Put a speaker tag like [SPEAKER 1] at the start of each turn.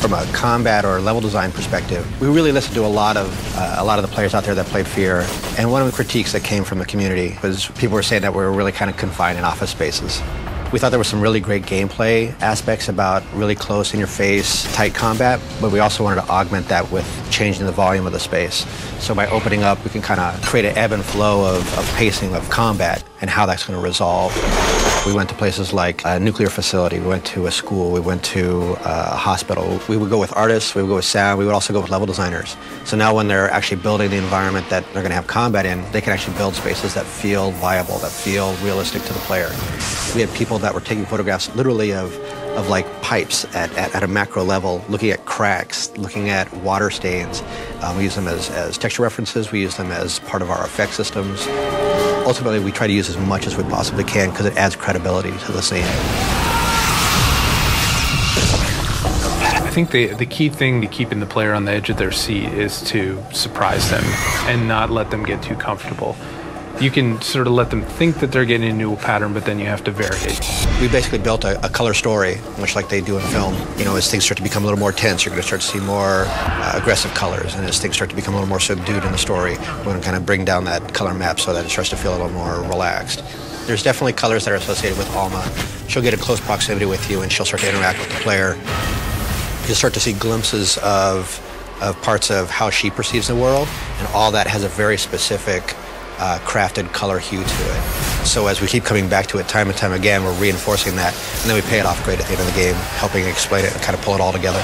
[SPEAKER 1] From a combat or level design perspective, we really listened to a lot of the players out there that played F.E.A.R. And one of the critiques that came from the community was people were saying that we were really kind of confined in office spaces. We thought there were some really great gameplay aspects about really close in-your-face, tight combat, but we also wanted to augment that with changing the volume of the space. So by opening up, we can kind of create an ebb and flow of pacing of combat and how that's going to resolve. We went to places like a nuclear facility, we went to a school, we went to a hospital. We would go with artists, we would go with sound, we would also go with level designers. So now when they're actually building the environment that they're going to have combat in, they can actually build spaces that feel viable, that feel realistic to the player. We had people that were taking photographs literally of like pipes at a macro level, looking at cracks, looking at water stains. We use them as texture references, we use them as part of our effect systems. Ultimately, we try to use as much as we possibly can because it adds credibility to the scene.
[SPEAKER 2] I think the key thing to keeping the player on the edge of their seat is to surprise them and not let them get too comfortable. You can sort of let them think that they're getting into a pattern, but then you have to vary it.
[SPEAKER 1] We basically built a color story, much like they do in film. You know, as things start to become a little more tense, you're going to start to see more aggressive colors. And as things start to become a little more subdued in the story, we're going to kind of bring down that color map so that it starts to feel a little more relaxed. There's definitely colors that are associated with Alma. She'll get in close proximity with you, and she'll start to interact with the player. You'll start to see glimpses of parts of how she perceives the world, and all that has a very specific crafted color hue to it. So as we keep coming back to it time and time again, we're reinforcing that, and then we pay it off great at the end of the game, helping explain it and kind of pull it all together.